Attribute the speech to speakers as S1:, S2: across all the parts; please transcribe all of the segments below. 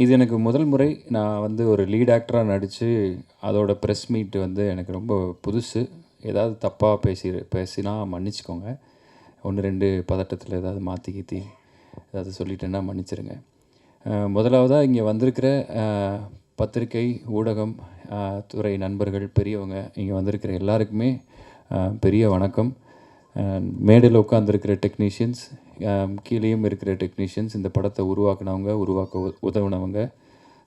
S1: இது எனக்கு முதல் முறை நான் வந்து ஒரு லீட் ஆக்டரா நடிச்சு, அதோட பிரஸ் மீட் வந்து எனக்கு ரொம்ப புதுசு. ஏதாவது தப்பா பேசினா மன்னிச்சுக்கோங்க. 1, 2 பதட்டத்தில ஏதாவது மாத்தி கீத்தி ஏதாவது சொல்லிட்டேன்னா மன்னிச்சிடுங்க. முதலாவதா இங்கே வந்திருக்கிற பத்திரிகை, ஊடகம், துறை நண்பர்கள், பெரியவங்க, இங்கே வந்திருக்கிற எல்லாருக்குமே பெரிய வணக்கம். மேடையில் உட்காந்துருக்கிற டெக்னீஷியன்ஸ், கீழேயும் இருக்கிற டெக்னீஷியன்ஸ், இந்த படத்தை உருவாக்குனவங்க, உருவாக்க உதவுனவங்க,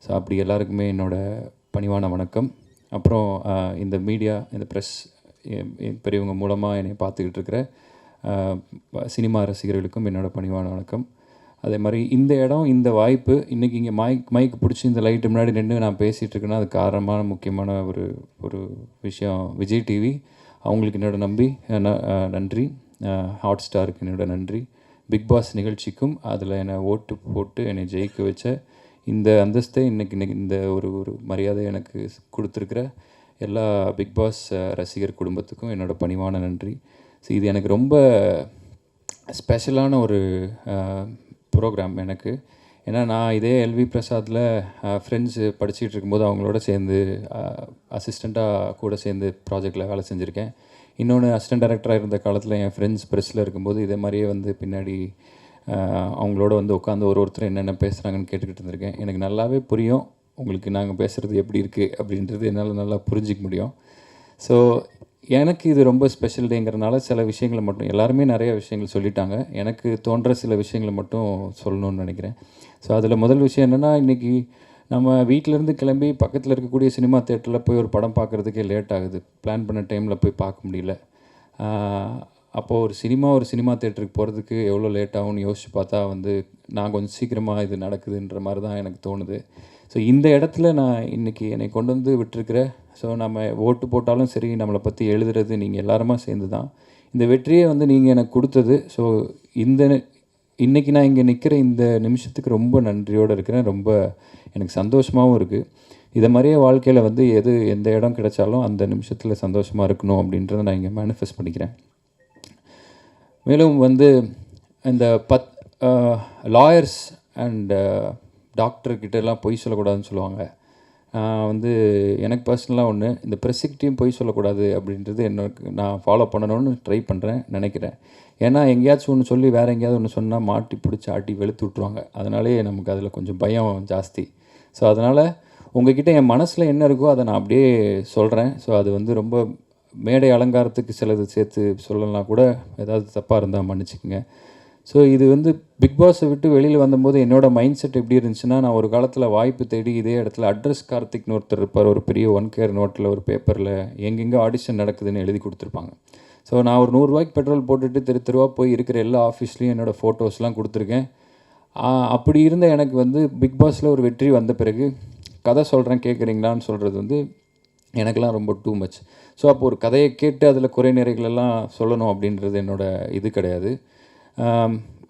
S1: ஸோ அப்படி எல்லாருக்குமே என்னோடய பணிவான வணக்கம். அப்புறம் இந்த மீடியா, இந்த ப்ரெஸ் பெரியவங்க மூலமாக என்னை பார்த்துக்கிட்டு இருக்கிற சினிமா ரசிகர்களுக்கும் என்னோடய பணிவான வணக்கம். அதே மாதிரி இந்த இடம், இந்த வாய்ப்பு, இன்றைக்கி இங்கே மைக் பிடிச்சி இந்த லைட்டு முன்னாடி நின்று நான் பேசிகிட்டு இருக்கேன்னா அது காரணமான முக்கியமான ஒரு விஷயம் விஜய் டிவி. அவங்களுக்கு என்னோட நன்றி. ஹாட் ஸ்டாருக்கு என்னோட நன்றி. பிக் பாஸ் நிகழ்ச்சிக்கும் அதில் என்னை ஓட்டு போட்டு என்னை ஜெயிக்க வச்ச இந்த அந்தஸ்தை இன்றைக்கி இந்த ஒரு மரியாதை எனக்கு கொடுத்துருக்குற எல்லா பிக் பாஸ் ரசிகர் குடும்பத்துக்கும் என்னோடய பணிவான நன்றி. ஸோ இது எனக்கு ரொம்ப ஸ்பெஷலான ஒரு ப்ரோக்ராம் எனக்கு. ஏன்னா நான் இதே எல்வி பிரசாத்தில் ஃப்ரெண்ட்ஸு படிச்சுட்டு இருக்கும்போது அவங்களோட சேர்ந்து அசிஸ்டண்ட்டாக கூட சேர்ந்து ப்ராஜெக்டில் வேலை செஞ்சுருக்கேன். இன்னொன்று அசிஸ்டன்ட் டைரக்டராக இருந்த காலத்தில் என் ஃப்ரெண்ட்ஸ் ப்ரெஸ்ஸில் இருக்கும்போது இதே மாதிரியே வந்து பின்னாடி அவங்களோட வந்து உட்காந்து ஒருத்தர் என்னென்ன பேசுகிறாங்கன்னு கேட்டுக்கிட்டு இருந்திருக்கேன். எனக்கு நல்லாவே புரியும் உங்களுக்கு நாங்கள் பேசுகிறது எப்படி இருக்குது அப்படின்றது என்னால் நல்லா புரிஞ்சிக்க முடியும். ஸோ எனக்கு இது ரொம்ப ஸ்பெஷல் டேங்கிறனால சில விஷயங்களை மட்டும், எல்லாருமே நிறைய விஷயங்கள் சொல்லிட்டாங்க, எனக்கு தோன்ற சில விஷயங்களை மட்டும் சொல்லணும்னு நினைக்கிறேன். ஸோ அதில் முதல் விஷயம் என்னென்னா, இன்றைக்கி நம்ம வீட்டிலேருந்து கிளம்பி பக்கத்தில் இருக்கக்கூடிய சினிமா தேட்டரில் போய் ஒரு படம் பார்க்குறதுக்கே லேட் ஆகுது. பிளான் பண்ண டைமில் போய் பார்க்க முடியல. அப்போது ஒரு சினிமா தேட்டருக்கு போகிறதுக்கு எவ்வளோ லேட் ஆகும்னு யோசிச்சு பார்த்தா வந்து நான் கொஞ்சம் சீக்கிரமாக இது நடக்குதுன்ற மாதிரி தான் எனக்கு தோணுது. ஸோ இந்த இடத்துல நான் இன்றைக்கி என்னை கொண்டு வந்து விட்டுருக்கிற, ஸோ நம்ம ஓட்டு போட்டாலும் சரி, நம்மளை பற்றி எழுதுறது நீங்கள் எல்லாருமா சேர்ந்து தான். இந்த வெற்றியை வந்து நீங்கள் எனக்கு கொடுத்தது. ஸோ இன்றைக்கி நான் இங்கே நிற்கிற இந்த நிமிஷத்துக்கு ரொம்ப நன்றியோடு இருக்கிறேன். ரொம்ப எனக்கு சந்தோஷமாகவும் இருக்குது. இதை மாதிரியே வாழ்க்கையில் வந்து எந்த இடம் கிடைச்சாலும் அந்த நிமிஷத்தில் சந்தோஷமாக இருக்கணும் அப்படின்றத நான் இங்கே மேனிஃபெஸ்ட் பண்ணிக்கிறேன். மேலும் வந்து இந்த லாயர்ஸ் அண்ட் டாக்டர்கிட்டலாம் பொய் சொல்லக்கூடாதுன்னு சொல்லுவாங்க. வந்து எனக்கு பர்சனலாக இந்த ப்ரெஸ்ஸுக்கிட்டையும் பொய் சொல்லக்கூடாது அப்படின்றது நான் ஃபாலோ பண்ணணும்னு ட்ரை பண்ணுறேன், நினைக்கிறேன். ஏன்னா எங்கேயாச்சும் ஒன்று சொல்லி வேறு எங்கேயாவது ஒன்று சொன்னால் மாட்டி பிடிச்சி ஆட்டி வெளுத்து விட்ருவாங்க. அதனாலே நமக்கு அதில் கொஞ்சம் பயம் ஜாஸ்தி. ஸோ அதனால் உங்கள்கிட்ட என் மனசில் என்ன இருக்கோ அதை நான் அப்படியே சொல்கிறேன். ஸோ அது வந்து ரொம்ப மேடை அலங்காரத்துக்கு சிலது சேர்த்து சொல்லலாம் கூட, ஏதாவது தப்பாக இருந்தால் மன்னிச்சுக்கோங்க. ஸோ இது வந்து பிக் பாஸை விட்டு வெளியில் வந்தபோது என்னோடய மைண்ட் செட் எப்படி இருந்துச்சுன்னா, நான் ஒரு காலத்தில் வாய்ப்பு தேடி இதே இடத்துல அட்ரஸ் கார்த்திக்னு ஒருத்தர் இருப்பார். ஒரு பெரிய 1 கேர் நோட்டில் ஒரு பேப்பரில் எங்கெங்கே ஆடிஷன் நடக்குதுன்னு எழுதி கொடுத்துருப்பாங்க. ஸோ நான் ஒரு 100 ரூபாய்க்கு பெட்ரோல் போட்டுட்டு தெருவாக போய் இருக்கிற எல்லா ஆஃபீஸ்லேயும் என்னோடய ஃபோட்டோஸ்லாம் கொடுத்துருக்கேன். அப்படி இருந்த எனக்கு வந்து பிக் பாஸில் ஒரு வெற்றி வந்த பிறகு கதை சொல்கிறேன் கேட்குறீங்களான்னு சொல்கிறது வந்து எனக்கெல்லாம் ரொம்ப டூ மச். ஸோ அப்போ ஒரு கதையை கேட்டு அதில் குறை நிறைகளெல்லாம் சொல்லணும் அப்படின்றது என்னோடய இது கிடையாது.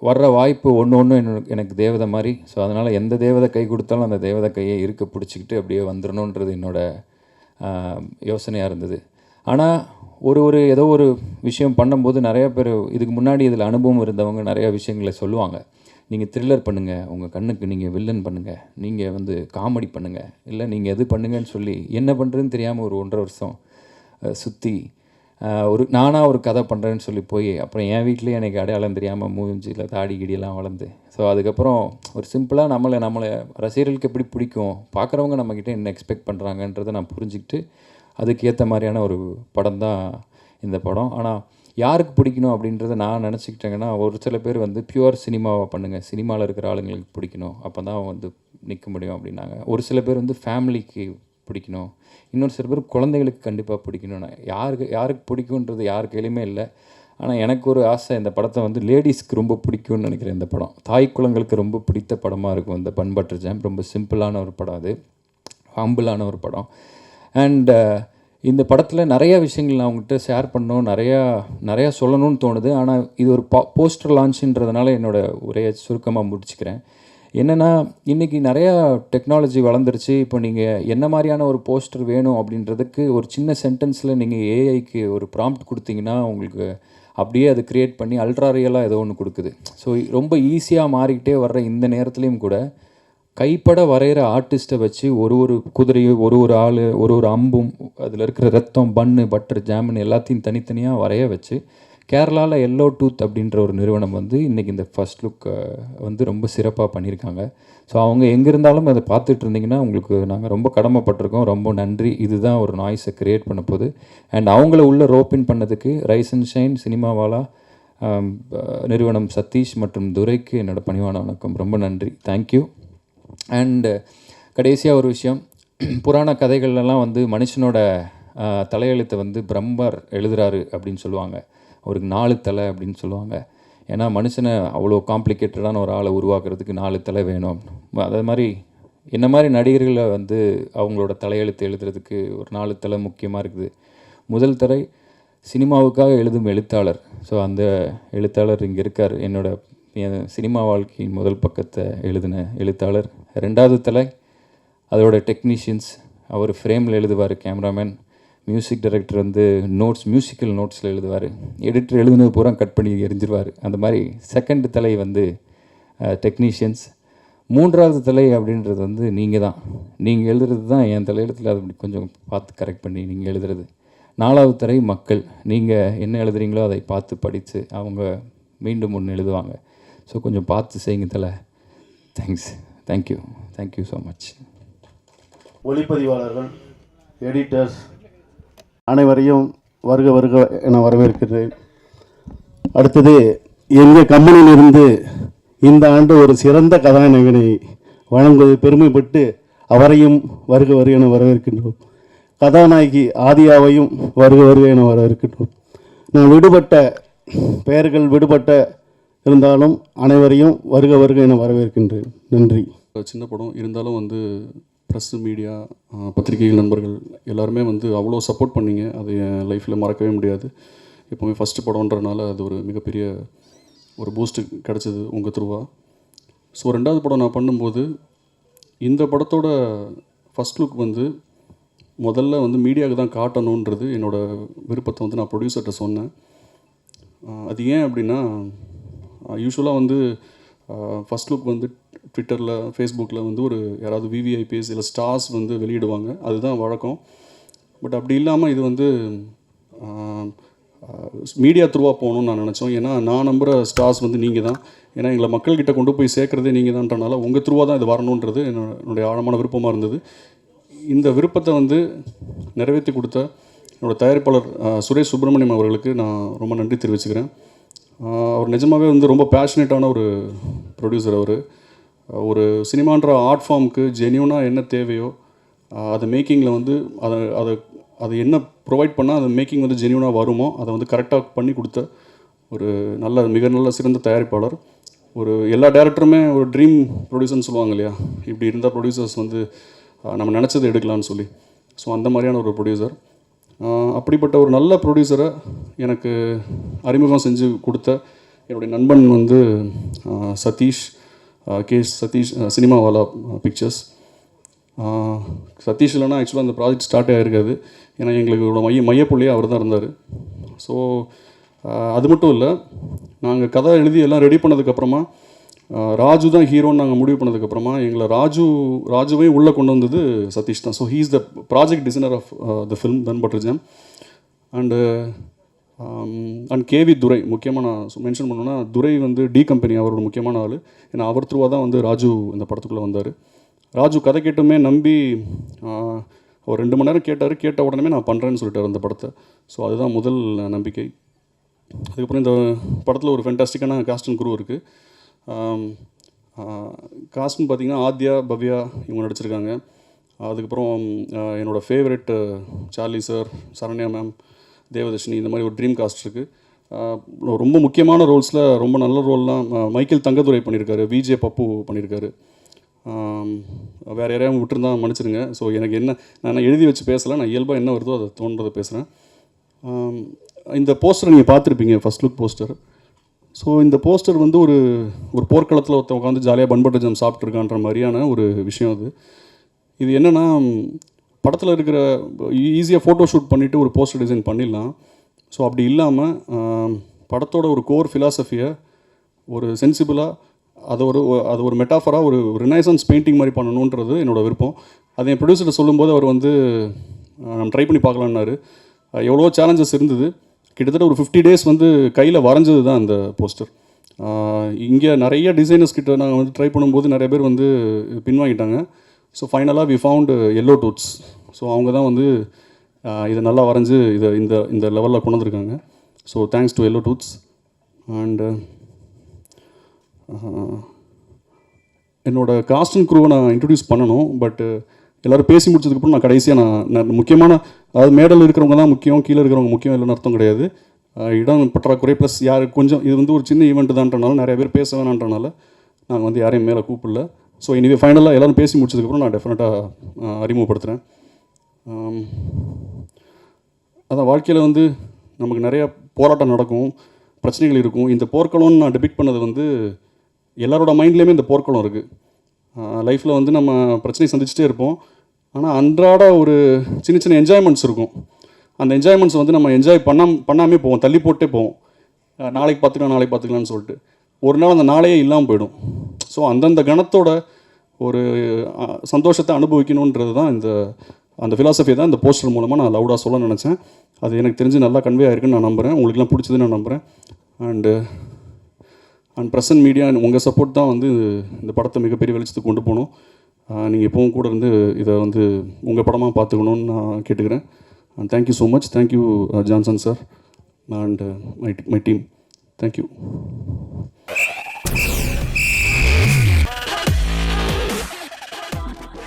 S1: வர்ற வாய்ப்பு ஒன்று எனக்கு தேவதை மாதிரி. ஸோ அதனால் எந்த தேவதை கை கொடுத்தாலும் அந்த தேவதை கையை இருக்க பிடிச்சிக்கிட்டு அப்படியே வந்துடணுன்றது என்னோடய யோசனையாக இருந்தது. ஆனால் ஏதோ ஒரு விஷயம் பண்ணும்போது நிறையா பேர் இதுக்கு முன்னாடி இதில் அனுபவம் இருந்தவங்க நிறையா விஷயங்களை சொல்லுவாங்க. நீங்கள் த்ரில்லர் பண்ணுங்கள், உங்கள் கண்ணுக்கு நீங்கள் வில்லன் பண்ணுங்கள், நீங்கள் வந்து காமெடி பண்ணுங்கள், இல்லை நீங்கள் எது பண்ணுங்கன்னு சொல்லி என்ன பண்ணுறதுன்னு தெரியாமல் ஒரு 1.5 வருஷம் சுற்றி நானாக ஒரு கதை பண்ணுறேன்னு சொல்லி போய் அப்புறம் என் வீட்லேயே எனக்கு அடையாளம் தெரியாமல் மூஞ்சியில் தாடி கிடியெல்லாம் வளர்ந்து, ஸோ அதுக்கப்புறம் ஒரு சிம்பிளாக நம்மளை ரசிகர்களுக்கு எப்படி பிடிக்கும், பார்க்குறவங்க நம்மக்கிட்ட என்ன எக்ஸ்பெக்ட் பண்ணுறாங்கன்றதை நான் புரிஞ்சுக்கிட்டு அதுக்கேற்ற மாதிரியான ஒரு படம் தான் இந்த படம். ஆனால் யாருக்கு பிடிக்கணும் அப்படின்றத நான் நினச்சிக்கிட்டேங்கன்னா, ஒரு சில பேர் வந்து பியூர் சினிமாவை பண்ணுங்கள், சினிமாவில் இருக்கிற ஆளுங்களுக்கு பிடிக்கணும், அப்போ தான் வந்து நிற்க முடியும் அப்படின்னாங்க. ஒரு சில பேர் வந்து ஃபேமிலிக்கு பிடிக்கணும், இன்னொரு சில பேர் குழந்தைகளுக்கு கண்டிப்பாக பிடிக்கணும்னா, யாருக்கு பிடிக்குன்றது யார் கையிலையுமே இல்லை. ஆனால் எனக்கு ஒரு ஆசை, இந்த படத்தை வந்து லேடிஸ்க்கு ரொம்ப பிடிக்கும்னு நினைக்கிறேன். இந்த படம் தாய் குலங்களுக்கு ரொம்ப பிடித்த படமாக இருக்கும். இந்த பண்பற்ற ஜாம் ரொம்ப சிம்பிளான ஒரு படம், அது ஹம்பிளான ஒரு படம். அண்ட் இந்த படத்தில் நிறையா விஷயங்கள் நான் உங்கள்கிட்ட ஷேர் பண்ணணும், நிறையா சொல்லணும்னு தோணுது. ஆனால் இது ஒரு போஸ்டர் லான்ச்சுன்றதுனால என்னோடய உரையை சுருக்கமாக முடிச்சுக்கிறேன். என்னென்னா, இன்றைக்கி நிறையா டெக்னாலஜி வளர்ந்துருச்சு. இப்போ நீங்கள் என்ன மாதிரியான ஒரு போஸ்டர் வேணும் அப்படின்றதுக்கு ஒரு சின்ன சென்டென்ஸில் நீங்கள் ஏஐக்கு ஒரு ப்ராம்ப்ட் கொடுத்தீங்கன்னா உங்களுக்கு அப்படியே அது க்ரியேட் பண்ணி அல்ட்ரா ரியலாக ஏதோ ஒன்று கொடுக்குது. ஸோ ரொம்ப ஈஸியாக மாறிக்கிட்டே வர்ற இந்த நேரத்துலையும் கூட கைப்பட வரைகிற ஆர்டிஸ்ட்டை வச்சு ஒரு ஒரு குதிரையும் ஒரு ஒரு ஆள் ஒரு ஒரு அம்பும் அதில் இருக்கிற ரத்தம் பன்னு பட்டர் ஜாமுன் எல்லாத்தையும் தனித்தனியாக வரைய வச்சு கேரளாவில் எல்லோ டூத் அப்படின்ற ஒரு நிறுவனம் வந்து இன்றைக்கி இந்த ஃபர்ஸ்ட் லுக் வந்து ரொம்ப சிறப்பாக பண்ணியிருக்காங்க. ஸோ அவங்க எங்கே இருந்தாலும் அதை பார்த்துட்டு இருந்தீங்கன்னா உங்களுக்கு நாங்கள் ரொம்ப கடமைப்பட்டிருக்கோம். ரொம்ப நன்றி. இதுதான் ஒரு நாய்ஸை க்ரியேட் பண்ண போகுது. அண்ட் அவங்கள உள்ள ரோப்பின் பண்ணதுக்கு ரைஸ் அண்ட் ஷைன் சினிமாவாலா நிறுவனம் சதீஷ் மற்றும் துரைக்கு என்னோடய பணிவான வணக்கம். ரொம்ப நன்றி. தேங்க்யூ. அண்டு கடைசியாக ஒரு விஷயம், புராண கதைகள்லாம் வந்து மனுஷனோட தலையெழுத்தை வந்து பிரம்மர் எழுதுறாரு அப்படின்னு சொல்லுவாங்க. அவருக்கு 4 தலை அப்படின்னு சொல்லுவாங்க. ஏன்னா மனுஷனை அவ்வளோ காம்ப்ளிகேட்டடான ஒரு ஆளை உருவாக்குறதுக்கு 4 தலை வேணும். அதே மாதிரி என்ன மாதிரி நடிகர்களை வந்து அவங்களோட தலையெழுத்து எழுதுறதுக்கு ஒரு 4 தலை முக்கியமாக இருக்குது. முதல் தலை சினிமாவுக்காக எழுதும் எழுத்தாளர். ஸோ அந்த எழுத்தாளர் இங்கே இருக்கார். என் சினிமா வாழ்க்கையின் முதல் பக்கத்தை எழுதின எழுத்தாளர். 2வது தலை அதோட டெக்னீஷியன்ஸ். அவர் ஃப்ரேமில் எழுதுவார். கேமராமேன், மியூசிக் டைரக்டர் வந்து மியூசிக்கல் நோட்ஸில் எழுதுவார். எடிட்டர் எழுதுனது பூரா கட் பண்ணி எரிஞ்சிருவார். அந்த மாதிரி 2nd தலை வந்து டெக்னீஷியன்ஸ். 3வது தலை அப்படின்றது வந்து நீங்கள் தான். நீங்கள் எழுதுறது தான் என் தலையெழுத்தில் அது அப்படி கொஞ்சம் பார்த்து கரெக்ட் பண்ணி நீங்கள் எழுதுறது. 4வது தலை மக்கள். நீங்கள் என்ன எழுதுறீங்களோ அதை பார்த்து படித்து அவங்க மீண்டும் ஒன்று எழுதுவாங்க. ஸோ கொஞ்சம் பார்த்து செய்யுங்க தலை. தேங்க்ஸ். Thank you so much.
S2: ஒளிப்பதிவாளர்கள், எடிட்டர்ஸ் அனைவரையும் வருக வருக என வரவேற்கிறேன். அடுத்தது எங்கள் கம்பெனியிலிருந்து இந்த ஆண்டு ஒரு சிறந்த கதாநாயகனை வழங்குவது பெருமைப்பட்டு அவரையும் வருக வருக என வரவேற்கின்றோம். கதாநாயகி ஆதியாவையும் வருக வருக என வரவேற்கின்றோம். நான் பெயர்கள் விடுபட்ட இருந்தாலும் அனைவரையும் வருக வருக என வரவேற்கின்றேன். நன்றி.
S3: சின்ன படம் இருந்தாலும் வந்து ப்ரெஸ்ஸு, மீடியா, பத்திரிகைகள் நண்பர்கள் எல்லாருமே வந்து அவ்வளோ சப்போர்ட் பண்ணிங்க. அது என் லைஃப்பில் மறக்கவே முடியாது. எப்போவுமே ஃபஸ்ட்டு படம்ன்றனால அது ஒரு மிகப்பெரிய ஒரு பூஸ்ட்டு கிடச்சிது உங்கள் த்ரூவாக. ஸோ 2வது படம் நான் பண்ணும்போது இந்த படத்தோட ஃபஸ்ட் லுக் வந்து முதல்ல வந்து மீடியாவுக்கு தான் காட்டணுன்றது என்னோடய விருப்பத்தை வந்து நான் ப்ரொடியூசர்கிட்ட சொன்னேன். அது ஏன் அப்படின்னா, யூஸ்வலாக வந்து ஃபஸ்ட் லுக் வந்து ட்விட்டரில், ஃபேஸ்புக்கில் வந்து யாராவது விவிஐபிஸ் இல்லை ஸ்டார்ஸ் வந்து வெளியிடுவாங்க. அதுதான் வழக்கம். பட் அப்படி இல்லாமல் இது வந்து மீடியா த்ரூவாக போகணுன்னு நான் நினச்சோம். ஏன்னா நான் நம்புகிற ஸ்டார்ஸ் வந்து நீங்கள் தான். ஏன்னா எங்களை மக்கள்கிட்ட கொண்டு போய் சேர்க்குறதே நீங்கள் தான்றனால உங்கள் த்ரூவாக தான் இது வரணுன்றது என்னுடைய ஆழமான விருப்பமாக இருந்தது. இந்த விருப்பத்தை வந்து நிறைவேற்றி கொடுத்த என்னோடய தயாரிப்பாளர் சுரேஷ் சுப்பிரமணியம் அவர்களுக்கு நான் ரொம்ப நன்றி தெரிவிச்சுக்கிறேன். அவர் நிஜமாகவே வந்து ரொம்ப பேஷனேட்டான ஒரு ப்ரொடியூசர். ஒரு சினிமான்ற ஆர்ட் ஃபார்முக்கு ஜென்யூனாக என்ன தேவையோ அதை மேக்கிங்கில் வந்து அதை என்ன ப்ரொவைட் பண்ணால் அந்த மேக்கிங் வந்து ஜென்யூனாக வருமோ அதை வந்து கரெக்டாக பண்ணி கொடுத்த ஒரு மிக நல்ல சிறந்த தயாரிப்பாளர். எல்லா டேரக்டருமே ஒரு ட்ரீம் ப்ரொடியூசர்னு சொல்லுவாங்க இல்லையா, இப்படி இருந்தால் ப்ரொடியூசர்ஸ் வந்து நம்ம நினச்சதை எடுக்கலான்னு சொல்லி. ஸோ அந்த மாதிரியான ஒரு ப்ரொடியூசர். அப்படிப்பட்ட ஒரு நல்ல ப்ரொடியூசரை எனக்கு அறிமுகம் செஞ்சு கொடுத்த என்னுடைய நண்பன் வந்து சதீஷ், சதீஷ், சினிமாவாலா பிக்சர்ஸ். சதீஷ் இல்லைனா ஆக்சுவலாக அந்த ப்ராஜெக்ட் ஸ்டார்ட் ஆகிருக்காது. ஏன்னா எங்களுக்கு மையப்புள்ளியே அவர் தான் இருந்தார். ஸோ அது மட்டும் இல்லை, நாங்கள் கதை எழுதி எல்லாம் ரெடி பண்ணதுக்கப்புறமா ராஜு தான் ஹீரோன்னு நாங்கள் முடிவு பண்ணதுக்கப்புறமா எங்களை ராஜுவையும் உள்ளே கொண்டு வந்தது சதீஷ் தான். So he is the project designer of the film Bun Butter Jam. And K V Durai முக்கியமாக நான் மென்ஷன் பண்ணோன்னா, துரை வந்து டி கம்பெனி அவரோட முக்கியமான ஆள். ஏன்னா அவர் த்ரூவாக தான் வந்து ராஜு இந்த படத்துக்குள்ளே வந்தார். ராஜு கதை கேட்டுமே நம்பி அவர் 2 மணி நேரம் கேட்ட உடனே நான் பண்ணுறேன்னு சொல்லிட்டார் அந்த படத்தை. ஸோ அதுதான் முதல் நம்பிக்கை. அதுக்கப்புறம் இந்த படத்தில் ஒரு ஃபென்டாஸ்டிக்கான காஸ்ட் அண்ட் குரூ இருக்குது. காஸ்ட்னு பார்த்திங்கன்னா ஆத்யா, பவ்யா இவங்க நடிச்சிருக்காங்க. அதுக்கப்புறம் என்னோடய favourite Charlie sir, Saranya ma'am, Devadarshini, இந்த மாதிரி ஒரு ட்ரீம் காஸ்ட் இருக்குது. ரொம்ப முக்கியமான ரோல்ஸில் ரொம்ப நல்ல ரோல்லாம் மைக்கேல் தங்கதுரை பண்ணியிருக்காரு, விஜே பப்பு பண்ணியிருக்காரு. வேறு யாரையும் விட்டுருந்தா மன்னிச்சிருங்க. ஸோ எனக்கு நான் எழுதி வச்சு பேசலை, நான் இயல்பாக என்ன வருதோ அதை தோன்றதை பேசுகிறேன். இந்த போஸ்டர் நீங்கள் பார்த்துருப்பீங்க, ஃபஸ்ட் லுக் போஸ்டர். ஸோ இந்த போஸ்டர் வந்து ஒரு போர்க்களத்தில் ஒருத்தன் உட்காந்து ஜாலியாக பண்பட்ட ஜம் சாப்பிட்ருக்கான்ற மாதிரியான ஒரு விஷயம் அது. இது என்னென்னா, படத்தில் இருக்கிற ஈஸியாக ஃபோட்டோ ஷூட் பண்ணிவிட்டு ஒரு போஸ்டர் டிசைன் பண்ணிடலாம். ஸோ அப்படி இல்லாமல் படத்தோட ஒரு கோர் ஃபிலாசபியை ஒரு சென்சிபிளாக அது ஒரு மெட்டாஃபராக ஒரு ரினைசன்ஸ் பெயிண்டிங் மாதிரி பண்ணணுன்றது என்னோடய விருப்பம். அதை என் ப்ரொடியூசர்கிட்ட சொல்லும்போது அவர் வந்து நம்ம ட்ரை பண்ணி பார்க்கலான்னாரு. எவ்வளோ சேலஞ்சஸ் இருந்தது. கிட்டத்தட்ட ஒரு 50 டேஸ் வந்து கையில் வரைஞ்சது தான் அந்த போஸ்டர். இங்கே நிறைய டிசைனர்ஸ் கிட்ட நாங்கள் வந்து ட்ரை பண்ணும்போது நிறைய பேர் வந்து பின்வாங்கிட்டாங்க. ஸோ ஃபைனலாக we found yellow tooths. So அவங்க தான் வந்து இதை நல்லா வரைஞ்சி இதை இந்த இந்த லெவலில் கொண்டு வந்திருக்காங்க. So thanks to yellow tooths. And என்னோடய காஸ்ட் அண்ட் க்ரூவை நான் இன்ட்ரடியூஸ் பண்ணணும். பட் எல்லோரும் பேசி முடிச்சதுக்கப்புறம் நான் கடைசியாக நான் முக்கியமான, அதாவது மேடல் இருக்கிறவங்க தான் முக்கியம், கீழே இருக்கிறவங்க முக்கியம் இல்லைன்னு அர்த்தம் கிடையாது. இடம் பற்றாக்குறை ப்ளஸ் யார் கொஞ்சம் இது வந்து ஒரு சின்ன ஈவெண்ட் தான்றனால நிறைய பேர் பேச வேணான்றனால நாங்கள் வந்து யாரையும் மேலே கூப்பிடல. ஸோ இனிவே ஃபைனலாக எல்லோரும் பேசி முடிச்சதுக்கப்புறம் நான் டெஃபினட்டாக அறிமுகப்படுத்துகிறேன். அதான் வாழ்க்கையில் வந்து நமக்கு நிறையா போராட்டம் நடக்கும், பிரச்சனைகள் இருக்கும். இந்த போர்க்களம்னு நான் டெபிக்ட் பண்ணது வந்து எல்லாரோட மைண்ட்லேயுமே இந்த போர்க்களம் இருக்குது. லைஃப்பில் வந்து நம்ம பிரச்சனை சந்திச்சுட்டே இருப்போம். ஆனால் அன்றாட ஒரு சின்ன சின்ன என்ஜாய்மெண்ட்ஸ் இருக்கும். அந்த என்ஜாய்மெண்ட்ஸ் வந்து நம்ம என்ஜாய் பண்ணாமே போவோம், தள்ளி போட்டே போவோம். நாளைக்கு பார்த்துக்கலாம்னு சொல்லிட்டு ஒரு நாள் அந்த நாளையே இல்லாமல் போயிடும். ஸோ அந்தந்த கணத்தோட ஒரு சந்தோஷத்தை அனுபவிக்கணுன்றது தான் அந்த ஃபிலாசபி தான் இந்த போஸ்டர் மூலமாக நான் லவுடாக சொல்ல நினச்சேன். அது எனக்கு தெரிஞ்சு நல்லா கன்வே ஆயிருக்குன்னு நான் நம்புகிறேன். உங்களுக்குலாம் பிடிச்சதுன்னு நான் நம்புகிறேன். அண்ட் ப்ரெசன்ட் மீடியா உங்கள் சப்போர்ட் தான் வந்து இந்த படத்தை மிகப்பெரிய வெளிச்சத்துக்கு கொண்டு போகணும். நீங்கள் எப்பவும் கூட இருந்து இதை வந்து உங்கள் படமாக பார்த்துக்கணுன்னு நான் கேட்டுக்கிறேன். And thank you so much. Thank you, Johnson sir, and my team. Thank you.